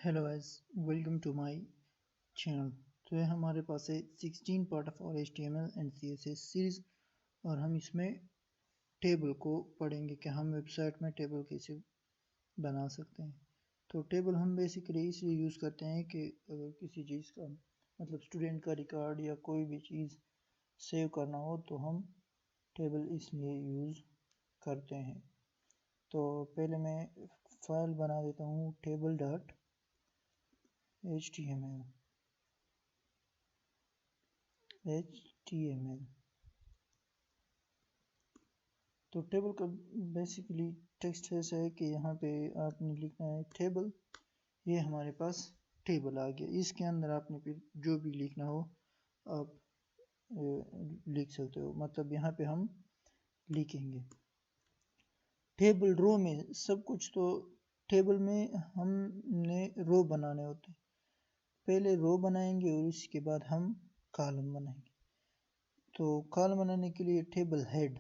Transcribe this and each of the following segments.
Hello guys, welcome to my channel. तो ये हमारे पास है 16 पार्ट ऑफ और HTML एंड CSS सीरीज और हम इसमें टेबल को पढ़ेंगे कि हम वेबसाइट में टेबल कैसे बना सकते हैं। तो टेबल हम बेसिकली इसलिए यूज़ करते हैं कि अगर किसी चीज़ का मतलब स्टूडेंट का रिकॉर्ड या कोई भी चीज़ सेव करना हो तो हम टेबल इसलिए यूज़ करते हैं। तो पहले मैं फाइल बना देता हूँ टेबल डॉट HTML। तो टेबल का बेसिकली टेक्स्ट ऐसा है कि यहाँ पे आपने लिखना है टेबल। ये हमारे पास टेबल आ गया। इसके अंदर आपने फिर जो भी लिखना हो आप लिख सकते हो। मतलब यहाँ पे हम लिखेंगे टेबल रो में सब कुछ। तो टेबल में हमने रो बनाने होते हैं। पहले रो बनाएंगे और इसके बाद हम कॉलम बनाएंगे। तो कॉलम बनाने के लिए टेबल हेड,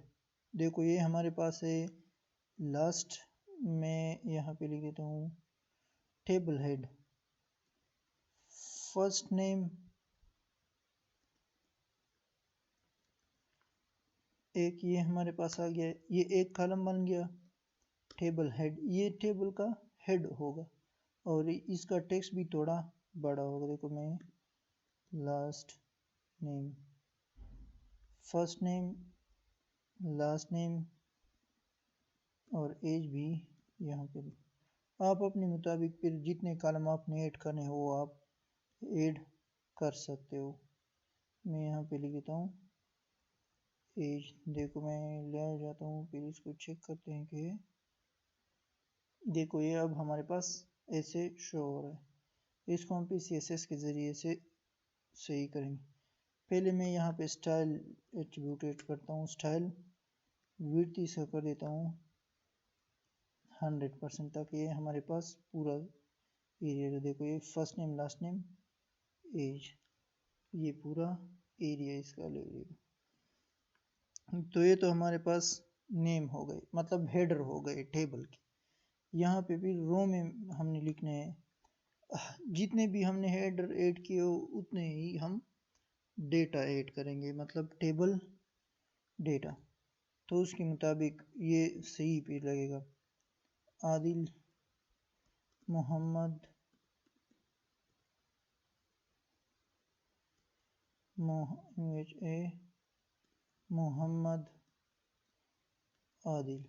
देखो ये हमारे पास है। लास्ट में यहाँ पे लिख देता हूँ टेबल हेड फर्स्ट नेम, एक ये हमारे पास आ गया। ये एक कॉलम बन गया टेबल हेड। ये टेबल का हेड होगा और इसका टेक्स्ट भी थोड़ा बड़ा होगा। देखो मैं last name, first name, last name और एज भी यहाँ पे। आप अपने मुताबिक फिर जितने कॉलम आपने ऐड करने हो वो आप ऐड कर सकते हो। मैं यहाँ पे लिख देता हूँ एज। देखो मैं ले जाता हूँ, फिर इसको चेक करते हैं कि देखो ये अब हमारे पास ऐसे शो हो रहा है। इसको हम CSS के ज़रिए से सही करेंगे। पहले मैं यहाँ पे स्टाइल एट्रीब्यूट ऐड करता हूँ। स्टाइल विड्थ इसका कर देता हूँ 100% ताकि ये हमारे पास पूरा एरिया। देखो ये first name, last name, age, ये पूरा एरिया इसका ले लेगा। तो ये तो हमारे पास नेम हो गए, मतलब हेडर हो गए टेबल के। यहाँ पे भी रो में हमने लिखने हैं जितने भी हमने हेडर ऐड किए हो उतने ही हम डेटा ऐड करेंगे, मतलब टेबल डेटा। तो उसके मुताबिक ये सही पे लगेगा। Adil Mohammad Mohammad Adil,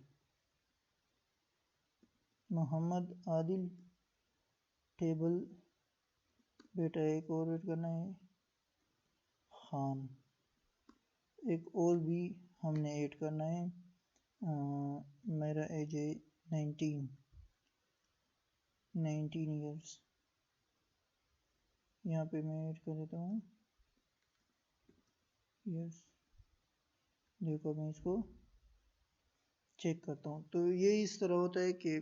Mohammad Adil table data. एक और ऐड करना है खान। एक और भी हमने ऐड करना है मेरा एज है 19 ईयर्स। यहाँ पे मैं ऐड कर देता हूँ यस। देखो मैं इसको चेक करता हूँ। तो ये इस तरह होता है कि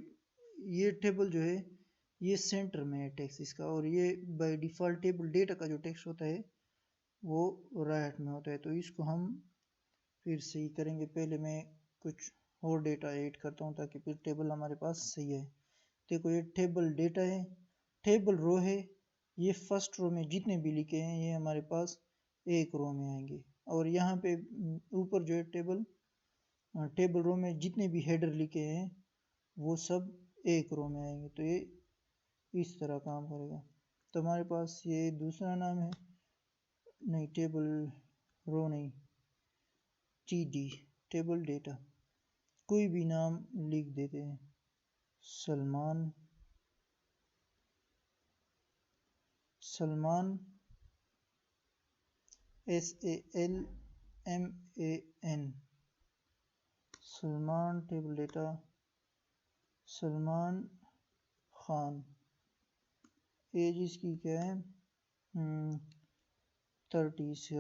ये टेबल जो है ये सेंटर में है टेक्स्ट इसका, और ये बाय डिफ़ॉल्ट टेबल डेटा का जो टेक्स्ट होता है वो राइट में होता है। तो इसको हम फिर सही करेंगे। पहले मैं कुछ और डेटा ऐड करता हूँ ताकि फिर टेबल हमारे पास सही है। देखो ये टेबल डेटा है, टेबल रो है। ये फर्स्ट रो में जितने भी लिखे हैं ये हमारे पास एक रो में आएंगे, और यहाँ पे ऊपर जो है टेबल रो में जितने भी हेडर लिखे हैं वो सब एक रो में आएंगे। तो ये इस तरह काम करेगा। तो हमारे पास ये दूसरा नाम है, नहीं टेबल रो नहीं, TD टेबल डेटा। कोई भी नाम लिख देते हैं, Salman, Salman SALMAN, Salman table data, Salman Khan. Age इसकी क्या है 30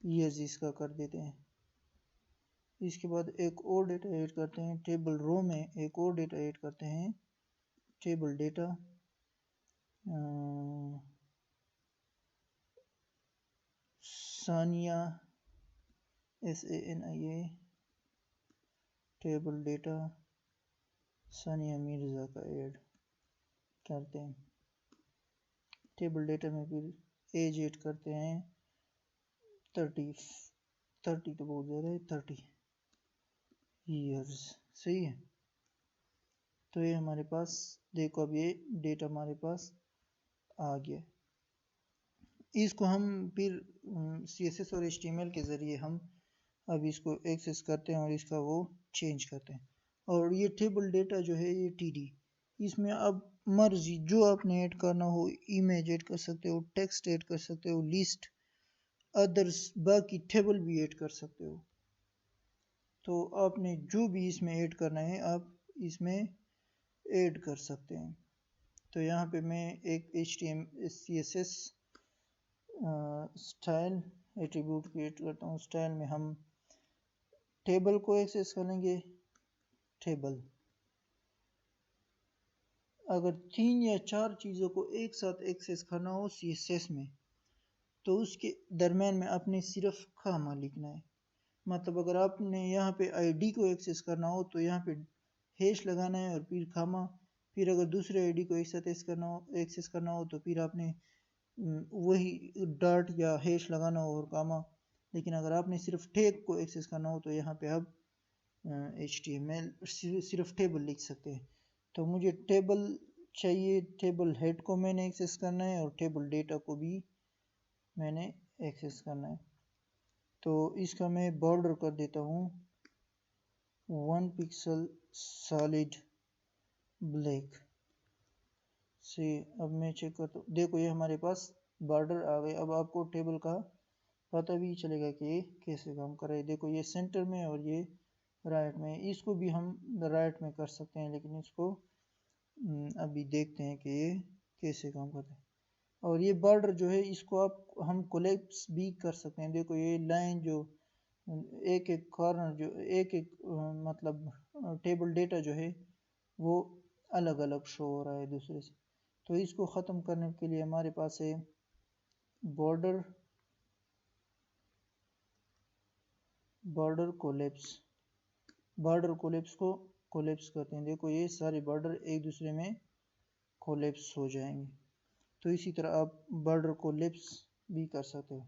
ईयर्स इसका कर देते हैं। इसके बाद एक और डेटा ऐड करते हैं टेबल रो में, एक और डेटा ऐड करते हैं table data Sania SANIA table data Sania Mirza का ऐड। करते हैं। टेबल डेटा में फिर एज ऐड करते हैं 30 तो बहुत ज़्यादा है, 30 ईयर्स, सही है। तो ये हमारे पास देखो, अब ये डेटा हमारे पास आ गया। इसको हम फिर CSS और HTML के ज़रिए हम अब इसको एक्सेस करते हैं और इसका वो चेंज करते हैं। और ये टेबल डेटा जो है ये TD, इसमें अब मर्जी जो आपने ऐड करना हो, इमेज ऐड कर सकते हो, टेक्स्ट ऐड कर सकते हो, लिस्ट, अदर्स, बाकी टेबल भी ऐड कर सकते हो। तो आपने जो भी इसमें ऐड करना है आप इसमें ऐड कर सकते हैं। तो यहाँ पे मैं एक CSS स्टाइल एट्रीब्यूट क्रिएट करता हूँ। स्टाइल में हम टेबल को एक्सेस करेंगे। टेबल अगर 3 या 4 चीज़ों को एक साथ एक्सेस करना हो CSS में, तो उसके दरम्यान में आपने सिर्फ खामा लिखना है। मतलब अगर आपने यहाँ पे ID को एक्सेस करना हो तो यहाँ पे हैश लगाना है और फिर खामा। फिर अगर दूसरे ID को एक साथ एक्सेस करना हो तो फिर आपने वही डॉट या हैश लगाना हो और कामा। लेकिन अगर आपने सिर्फ टैग को एक्सेस करना हो तो यहाँ पे आप HTML सिर्फ टेबल लिख सकते हैं। तो मुझे टेबल चाहिए, टेबल हेड को मैंने एक्सेस करना है और टेबल डेटा को भी मैंने एक्सेस करना है। तो इसका मैं बॉर्डर कर देता हूँ 1 पिक्सल सॉलिड ब्लैक से। अब मैं चेक करता हूँ, देखो ये हमारे पास बॉर्डर आ गए। अब आपको टेबल का पता भी चलेगा कि ये कैसे काम कर रहा है। देखो ये सेंटर में और ये राइट में। इसको भी हम राइट में कर सकते हैं, लेकिन इसको अभी देखते हैं कि ये कैसे काम करता है। और ये बॉर्डर जो है इसको हम कोलैप्स भी कर सकते हैं। देखो ये लाइन जो एक एक कॉर्नर जो एक एक मतलब टेबल डेटा जो है वो अलग अलग शो हो रहा है दूसरे से। तो इसको ख़त्म करने के लिए हमारे पास है बॉर्डर कोलैप्स। बॉर्डर कोलैप्स को कोलैप्स करते हैं। देखो ये सारे बॉर्डर एक दूसरे में कोलैप्स हो जाएंगे। तो इसी तरह आप बॉर्डर कोलैप्स भी कर सकते हो।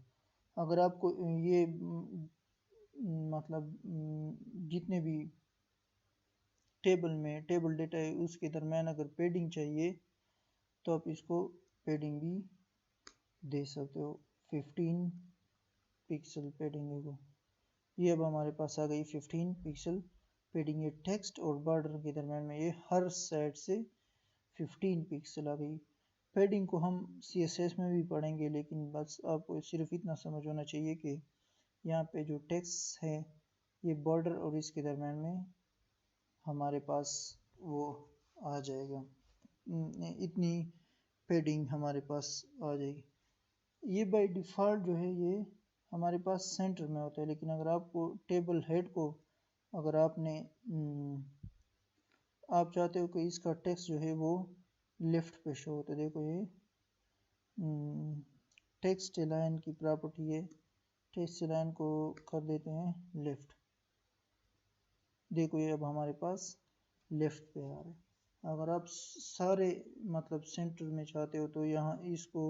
अगर आपको ये मतलब जितने भी टेबल डेटा है उसके दरम्यान अगर पेडिंग चाहिए तो आप इसको पेडिंग भी दे सकते हो। 15 पिक्सल पेडिंग है वो। ये अब हमारे पास आ गई 15 पिक्सल पेडिंग। ये टेक्स्ट और बॉर्डर के दरम्यान में ये हर साइड से 15 पिक्सल आ गई। पेडिंग को हम CSS में भी पढ़ेंगे, लेकिन बस आपको सिर्फ इतना समझ होना चाहिए कि यहाँ पे जो टेक्स्ट है ये बॉर्डर और इसके दरम्यान में हमारे पास वो आ जाएगा, इतनी पेडिंग हमारे पास आ जाएगी। ये बाय डिफ़ॉल्ट जो है ये हमारे पास सेंटर में होता है। लेकिन अगर आपको टेबल हेड को अगर आपने आप चाहते हो कि इसका टेक्स्ट जो है वो लेफ्ट पे शो होता है। देखो ये टेक्स्ट लाइन की प्रॉपर्टी है, टेक्स्ट लाइन को कर देते हैं लेफ्ट। देखो ये अब हमारे पास लेफ्ट पे आ रहा है। अगर आप सारे मतलब सेंटर में चाहते हो तो यहाँ इसको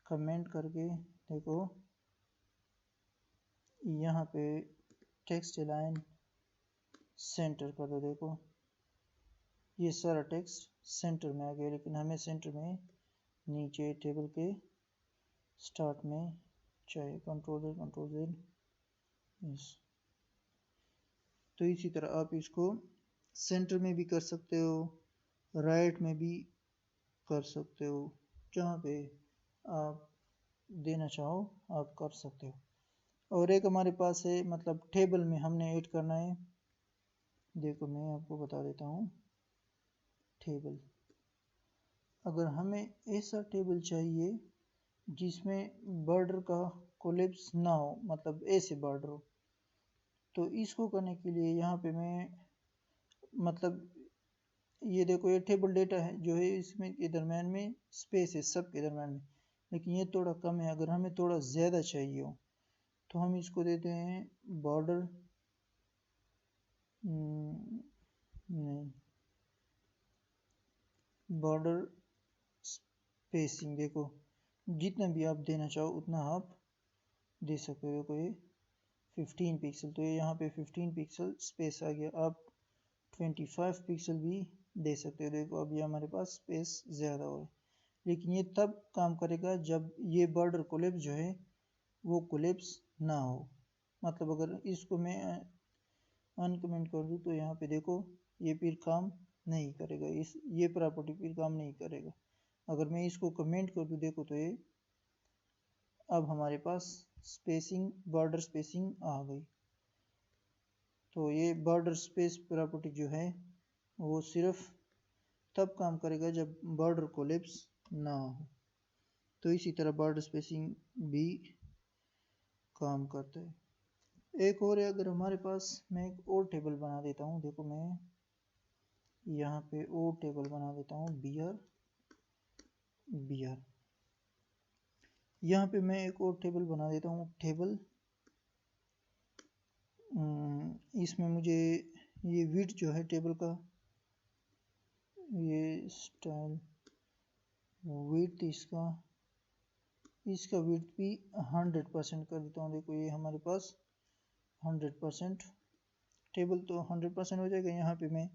कमेंट करके देखो यहाँ पे टेक्स्ट लाइन सेंटर कर दो। देखो ये सारा टेक्स्ट सेंटर में आ गया, लेकिन हमें सेंटर में नीचे टेबल के स्टार्ट में चाहिए। Control Z yes. तो इसी तरह आप इसको सेंटर में भी कर सकते हो, राइट में भी कर सकते हो, जहाँ पे आप देना चाहो आप कर सकते हो। और एक हमारे पास है मतलब टेबल में हमने ऐड करना है। देखो मैं आपको बता देता हूँ। टेबल अगर हमें ऐसा टेबल चाहिए जिसमें बॉर्डर का कोलैप्स ना हो, मतलब ऐसे बॉर्डर हो, तो इसको करने के लिए यहाँ पे मैं मतलब ये देखो ये टेबल डेटा है जो है, इसमें के दरम्यान में स्पेस है सब के दरम्यान में, लेकिन ये थोड़ा कम है। अगर हमें थोड़ा ज़्यादा चाहिए हो तो हम इसको देते हैं बॉर्डर नहीं बॉर्डर स्पेसिंग, देखो जितना भी आप देना चाहो उतना आप दे सकते हो। देखो ये 15 पिक्सल, तो ये यहाँ पे 15 पिक्सल स्पेस आ गया। आप 25 पिक्सल भी दे सकते हो। देखो अब ये हमारे पास स्पेस ज़्यादा हो है, लेकिन ये तब काम करेगा जब ये बॉर्डर कोलेप्स जो है वो कोलेप्स ना हो। मतलब अगर इसको मैं अनकमेंट कर दूँ तो यहाँ पे देखो ये फिर काम नहीं करेगा, ये प्रॉपर्टी फिर काम नहीं करेगा। अगर मैं इसको कमेंट कर दूँ, देखो तो ये अब हमारे पास स्पेसिंग, बॉर्डर स्पेसिंग आ गई। तो ये बॉर्डर स्पेस प्रॉपर्टी जो है वो सिर्फ तब काम करेगा जब बॉर्डर कोलेप्स ना हो। तो इसी तरह बॉर्डर स्पेसिंग भी काम करता है। एक और है, अगर हमारे पास, मैं एक और टेबल बना देता हूँ। देखो मैं यहाँ पे और टेबल बना देता हूँ, बियर बियर। यहाँ पे मैं एक और टेबल बना देता हूँ, टेबल। इसमें मुझे ये विड्थ जो है टेबल का, ये स्टाइल विड्थ इसका विड्थ भी 100% कर देता हूँ। देखो ये हमारे पास 100% टेबल तो 100% हो जाएगा। यहाँ पे मैं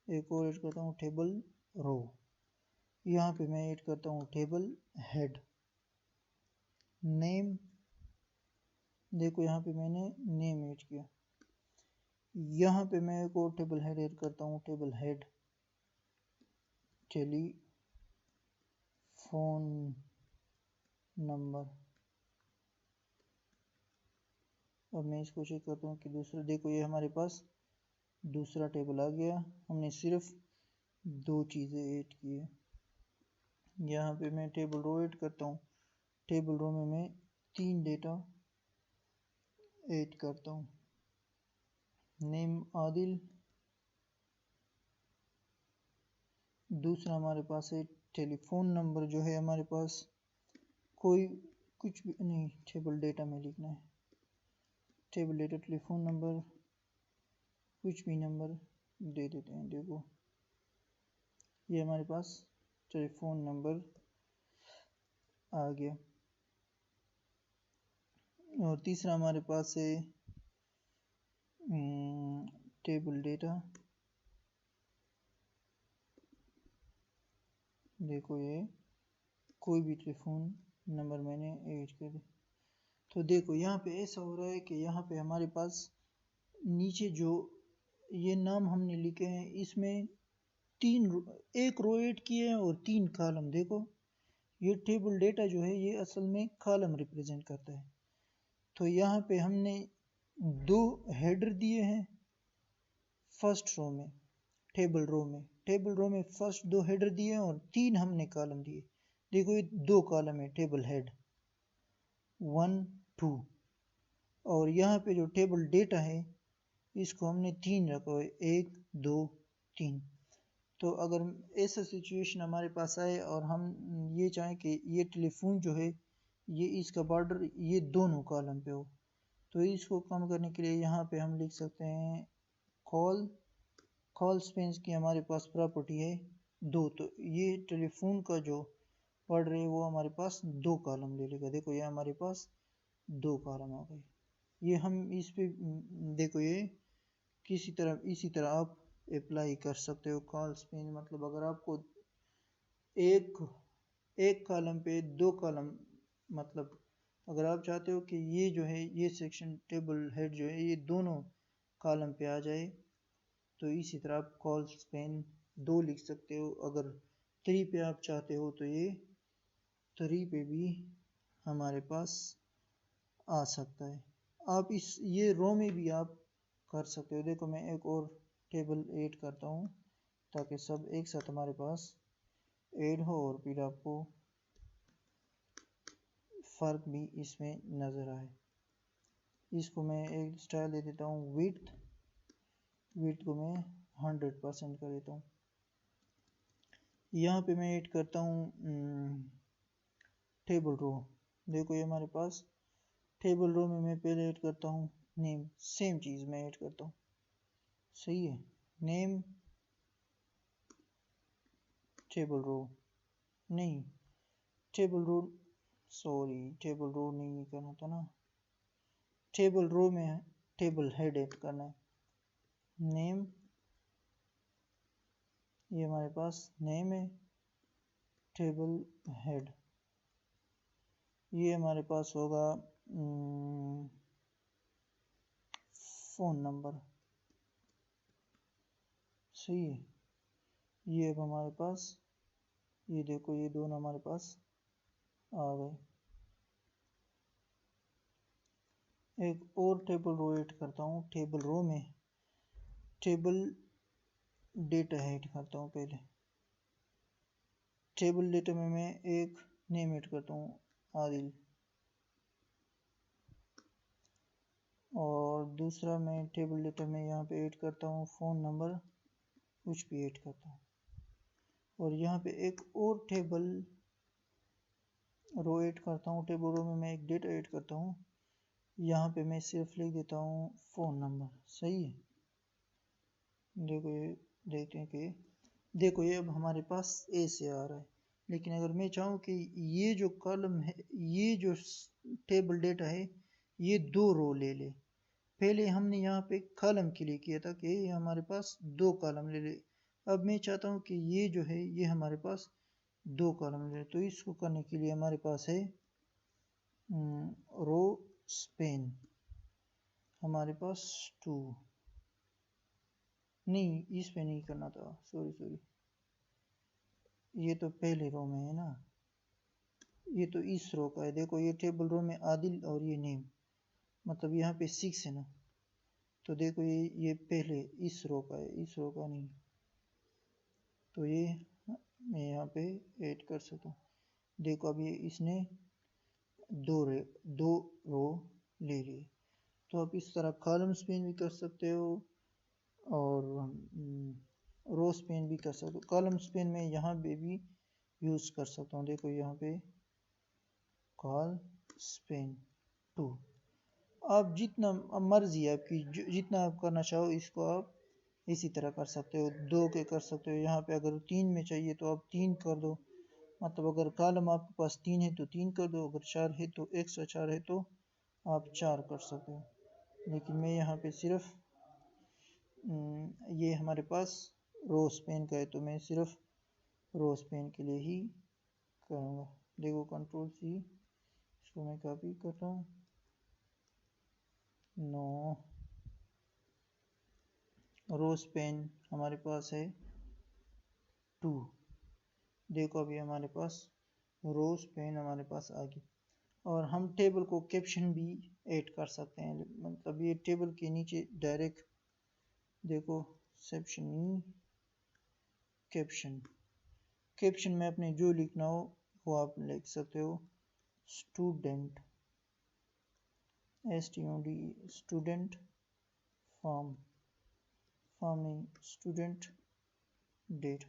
एक और ऐड करता हूँ, टेबल रो। यहाँ पे मैं ऐड करता हूँ टेबल हेड। नेम, देखो यहाँ पे मैंने नेम ऐड किया। यहाँ पे मैं एक और टेबल हेड ऐड करता हूँ, टेबल हेड टेलीफोन नंबर। अब मैं इसको चेक करता हूँ कि दूसरा, देखो ये हमारे पास दूसरा टेबल आ गया। हमने सिर्फ 2 चीज़ें ऐड की है। यहाँ पे मैं टेबल रो ऐड करता हूँ। टेबल रो में मैं 3 डेटा ऐड करता हूँ, नेम आदिल। दूसरा हमारे पास है टेलीफोन नंबर, जो है हमारे पास कोई कुछ भी नहीं, टेबल डेटा में लिखना है। टेबल डेटा टेलीफोन नंबर, कुछ भी नंबर दे देते हैं। देखो ये हमारे पास टेलीफोन नंबर आ गया। और तीसरा हमारे पास है टेबल डेटा। देखो ये कोई भी टेलीफोन नंबर मैंने ऐड कर दिया। तो देखो यहाँ पे ऐसा हो रहा है कि यहाँ पे हमारे पास नीचे जो ये नाम हमने लिखे हैं, इसमें एक रो ऐड किए हैं और 3 कॉलम। देखो ये टेबल डेटा जो है ये असल में कॉलम रिप्रेजेंट करता है। तो यहाँ पे हमने 2 हेडर दिए हैं फर्स्ट रो में, टेबल रो में फर्स्ट 2 हेडर दिए हैं और 3 हमने कॉलम दिए। देखो ये 2 कॉलम है, टेबल हेड 1 2। और यहाँ पे जो टेबल डेटा है इसको हमने 3 रखा है, 1 2 3। तो अगर ऐसा सिचुएशन हमारे पास आए और हम ये चाहें कि ये टेलीफोन जो है ये इसका बॉर्डर ये दोनों कॉलम पे हो, तो इसको कम करने के लिए यहाँ पे हम लिख सकते हैं कॉल स्पेस की हमारे पास प्रॉपर्टी है 2। तो ये टेलीफोन का जो बॉर्डर है वो हमारे पास 2 कॉलम ले लेगा। देखो ये हमारे पास 2 कॉलम आ गए। ये हम इस पे देखो ये इसी तरह आप अप्लाई कर सकते हो कॉल स्पेस। मतलब अगर आपको एक कॉलम पे 2 कॉलम, मतलब अगर आप चाहते हो कि ये जो है ये सेक्शन टेबल हेड जो है ये दोनों कॉलम पे आ जाए, तो इसी तरह आप कॉल स्पेन 2 लिख सकते हो। अगर 3 पे आप चाहते हो तो ये 3 पे भी हमारे पास आ सकता है। आप ये रो में भी आप कर सकते हो। देखो मैं एक और टेबल ऐड करता हूँ ताकि सब एक साथ हमारे पास ऐड हो और फिर आपको फ़र्क भी इसमें नज़र आए। इसको मैं एक स्टाइल दे देता हूँ विड्थ को मैं 100% कर देता हूँ। यहाँ पे मैं ऐड करता हूँ टेबल रो। देखो ये हमारे पास टेबल रो में मैं पहले ऐड करता हूँ नेम, सेम चीज़ मैं ऐड करता हूँ, सही है। नेम टेबल रो नहीं, table row sorry, table row नहीं करना था ना, टेबल रो में टेबल हेड ऐड करना है। नेम, ये हमारे पास नेम है, टेबल हेड ये हमारे पास होगा फ़ोन नंबर, सही है। ये अब हमारे पास, ये देखो ये दोनों हमारे पास आ गए। एक और टेबल रो ऐड करता हूँ, टेबल रो में टेबल डेटा ऐड करता हूँ। पहले टेबल डेटा में मैं एक नेम ऐड करता हूँ आदिल, और दूसरा मैं टेबल डेटा में यहाँ पे ऐड करता हूँ फ़ोन नंबर, कुछ भी ऐड करता हूँ। और यहाँ पे एक और टेबल रो ऐड करता हूँ, टेबल रो में मैं एक डेटा ऐड करता हूँ, यहाँ पे मैं सिर्फ लिख देता हूँ फ़ोन नंबर, सही है। देखो ये देखते हैं कि देखो ये अब हमारे पास ए से आ रहा है, लेकिन अगर मैं चाहूँ कि ये जो कॉलम है, ये जो टेबल डेटा है, ये दो रो ले ले। पहले हमने यहाँ पे कॉलम के लिए किया था कि ये हमारे पास दो कॉलम ले ले। अब मैं चाहता हूँ कि ये जो है ये हमारे पास दो कॉलम ले, तो इसको करने के लिए हमारे पास है रो स्पेन, हमारे पास 2 नहीं, इस पे नहीं करना था, सॉरी, ये तो पहले रो में है ना, ये तो इस रो का है। देखो ये टेबल रो में आदिल और ये नेम, मतलब यहाँ पे 6 है ना, तो देखो ये पहले इस रो का है, इस रो का नहीं, तो ये मैं यहाँ पे ऐड कर सकता हूँ। देखो अब ये इसने दो रो ले लिए। तो आप इस तरह कॉलम स्पेन भी कर सकते हो और रो स्पेन भी कर सकते हो। कॉलम स्पेन में यहाँ पे भी यूज़ कर सकता हूँ। देखो यहाँ पे कॉल स्पेन 2, आप जितना मर्जी है आपकी, जितना आप करना चाहो इसको आप इसी तरह कर सकते हो, 2 के कर सकते हो। यहाँ पे अगर 3 में चाहिए तो आप 3 कर दो, मतलब अगर कॉलम आपके पास 3 है तो 3 कर दो, अगर 4 है तो एक्स्ट्रा 4 है तो आप 4 कर सकते हो। लेकिन मैं यहाँ पे सिर्फ ये हमारे पास रो स्पेन का है, तो मैं सिर्फ रो स्पेन के लिए ही करूँगा। देखो कंट्रोल सी, इसको मैं कॉपी कर रहा हूँ, नो, रो स्पेन हमारे पास है 2। देखो अभी हमारे पास रो स्पेन हमारे पास आ गई। और हम टेबल को कैप्शन भी ऐड कर सकते हैं, मतलब ये टेबल के नीचे डायरेक्ट देखो सेक्शन कैप्शन, कैप्शन में अपने जो लिखना हो वो आप लिख सकते हो। Student, STUD student, form, form नहीं, स्टूडेंट डेट,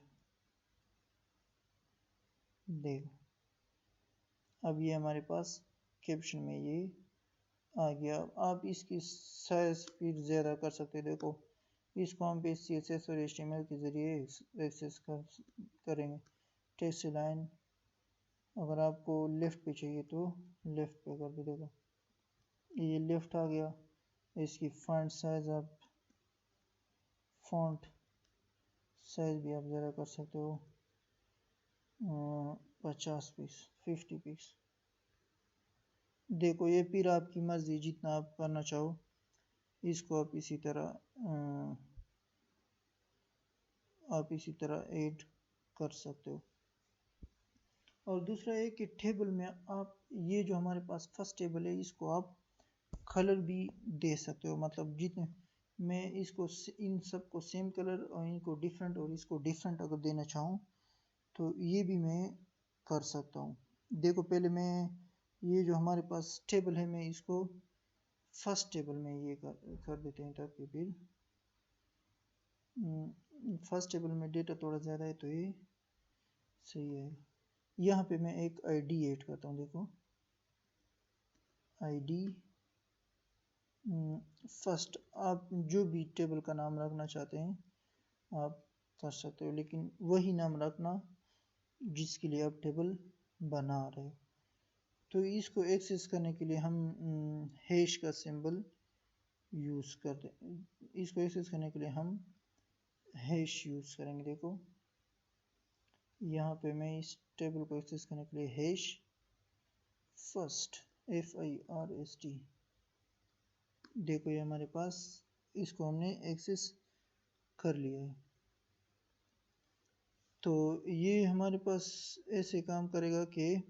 देखो अब ये हमारे पास कैप्शन में ये आ गया। आप इसकी साइज स्पीड ज़्यादा कर सकते हैं। देखो इसको हम पे CSS और HTML के ज़रिए एक्सेस करेंगे। टेक्स्ट लाइन अगर आपको लेफ़्ट पे चाहिए तो लेफ़्ट पे कर दो। देखो ये लेफ़्ट आ गया। इसकी फॉन्ट साइज आप फॉन्ट साइज भी आप ज़्यादा कर सकते हो, 50 पीस, 50 पीस। देखो ये फिर आपकी मर्ज़ी, जितना आप करना चाहो इसको आप इसी तरह ऐड कर सकते हो। और दूसरा है कि टेबल में आप ये जो हमारे पास फर्स्ट टेबल है इसको आप कलर भी दे सकते हो, मतलब जितने मैं इसको इन सब को सेम कलर और इनको डिफरेंट और इसको डिफरेंट अगर देना चाहूँ तो ये भी मैं कर सकता हूँ। देखो पहले मैं ये जो हमारे पास टेबल है मैं इसको फर्स्ट टेबल में ये कर देते हैं, ताकि फिर फर्स्ट टेबल में डेटा थोड़ा ज़्यादा है तो ये सही है। यहाँ पे मैं एक ID ऐड करता हूँ। देखो ID फर्स्ट, आप जो भी टेबल का नाम रखना चाहते हैं आप कर सकते हो, लेकिन वही नाम रखना जिसके लिए आप टेबल बना रहे हो। तो इसको एक्सेस करने के लिए हम हैश का सिंबल यूज़ करते, इसको एक्सेस करने के लिए हम हैश यूज़ करेंगे। देखो यहाँ पे मैं इस टेबल को एक्सेस करने के लिए हैश फर्स्ट FIRST, देखो ये हमारे पास, इसको हमने एक्सेस कर लिया है। तो ये हमारे पास ऐसे काम करेगा कि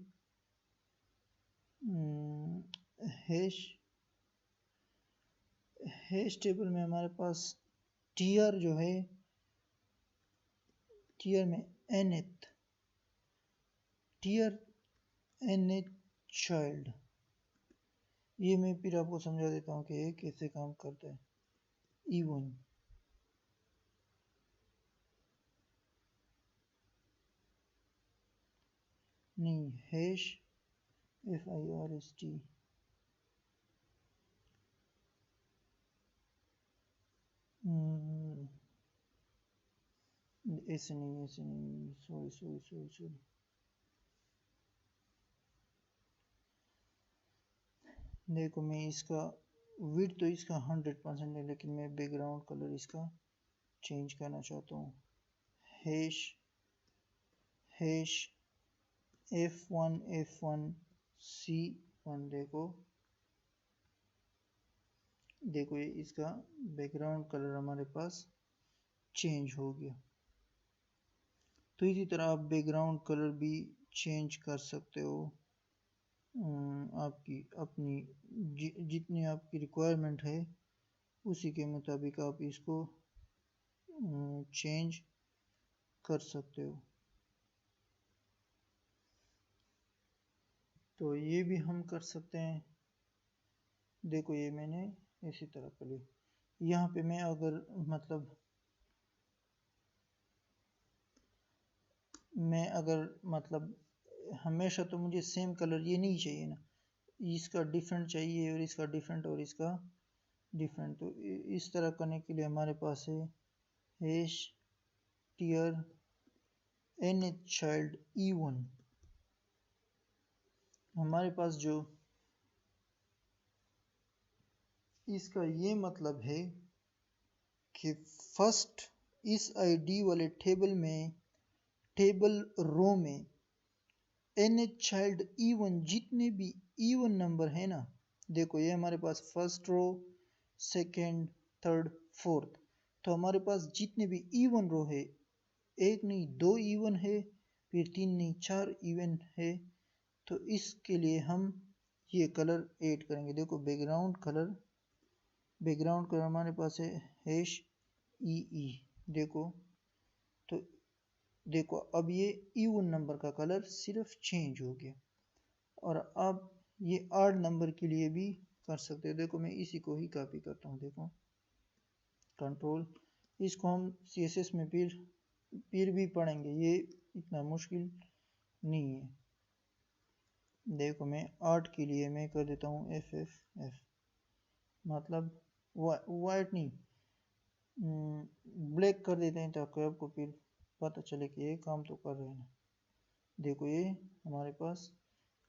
हैश टेबल में हमारे पास tr जो है, tr में nth चाइल्ड, ये मैं फिर आपको समझा देता हूँ कि ये कैसे काम करता है। E1 नहीं, हैश FIRST, ऐसे नहीं, सॉरी। देखो मैं इसका विड्थ तो इसका 100% है, लेकिन मैं बैकग्राउंड कलर इसका चेंज करना चाहता हूँ। हैश F1 C1, देखो ये इसका बैकग्राउंड कलर हमारे पास चेंज हो गया। तो इसी तरह आप बैकग्राउंड कलर भी चेंज कर सकते हो, आपकी अपनी जितनी आपकी रिक्वायरमेंट है उसी के मुताबिक आप इसको चेंज कर सकते हो। तो ये भी हम कर सकते हैं। देखो ये मैंने इसी तरह कर लिया। यहाँ पे मैं अगर मतलब हमेशा तो मुझे सेम कलर ये नहीं चाहिए ना, इसका डिफरेंट चाहिए और इसका डिफरेंट और इसका डिफरेंट। तो इस तरह करने के लिए हमारे पास है hash tier nth child E1। हमारे पास जो इसका ये मतलब है कि फर्स्ट इस आईडी वाले टेबल में, टेबल रो में nth चाइल्ड E1 जितने भी E1 नंबर है ना, देखो ये हमारे पास first row, second, third, fourth, तो हमारे पास जितने भी E1 रो है, एक नहीं 2 E1 है, फिर 3 नहीं 4 E1 है। तो इसके लिए हम ये कलर ऐड करेंगे। देखो बैकग्राउंड कलर हमारे पास है हैश EE। देखो अब ये E1 नंबर का कलर सिर्फ चेंज हो गया। और अब ये ऑड नंबर के लिए भी कर सकते हो। देखो मैं इसी को ही कॉपी करता हूँ, देखो कंट्रोल, इसको हम CSS में फिर भी पढ़ेंगे, ये इतना मुश्किल नहीं है। देखो मैं ऑड के लिए मैं कर देता हूँ FFF, मतलब वाइट नहीं, ब्लैक कर देते हैं ताकि आपको फिर पता चले कि ये काम तो कर रहे हैं। देखो ये हमारे पास,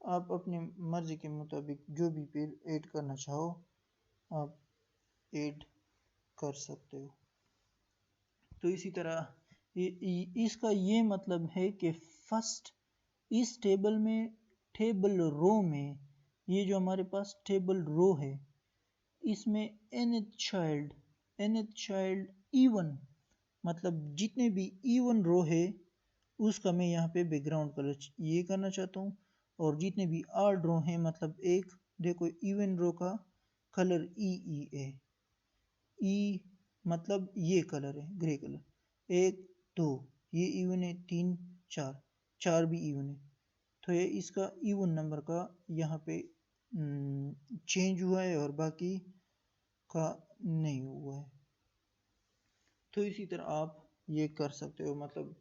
आप अपनी मर्जी के मुताबिक जो भी फिर ऐड करना चाहो आप ऐड कर सकते हो। तो इसी तरह इसका ये मतलब है कि फर्स्ट इस टेबल में, टेबल रो में, ये जो हमारे पास टेबल रो है इसमें nth चाइल्ड E1, मतलब जितने भी E1 रो है उसका मैं यहाँ पे बैकग्राउंड कलर ये करना चाहता हूँ। और जितने भी ऑड रो हैं, मतलब एक, देखो E1 रो का कलर EE है, E मतलब ये कलर है ग्रे कलर, 1 2 ये E1 है, 3 4 भी E1 है। तो ये इसका E1 नंबर का यहाँ पे चेंज हुआ है और बाकी का नहीं हुआ है। तो इसी तरह आप ये कर सकते हो, मतलब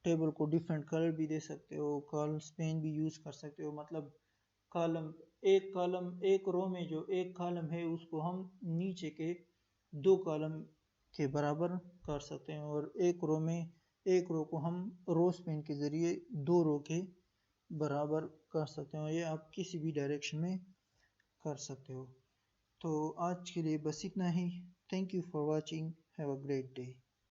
टेबल को डिफरेंट कलर भी दे सकते हो, कॉलम स्पेन भी यूज़ कर सकते हो। मतलब कॉलम एक रो में जो एक कॉलम है उसको हम नीचे के 2 कॉलम के बराबर कर सकते हैं, और एक रो में एक रो को हम रो स्पेन के ज़रिए दो रो के बराबर कर सकते हो, ये आप किसी भी डायरेक्शन में कर सकते हो। तो आज के लिए बस इतना ही। Thank you for watching, have a great day.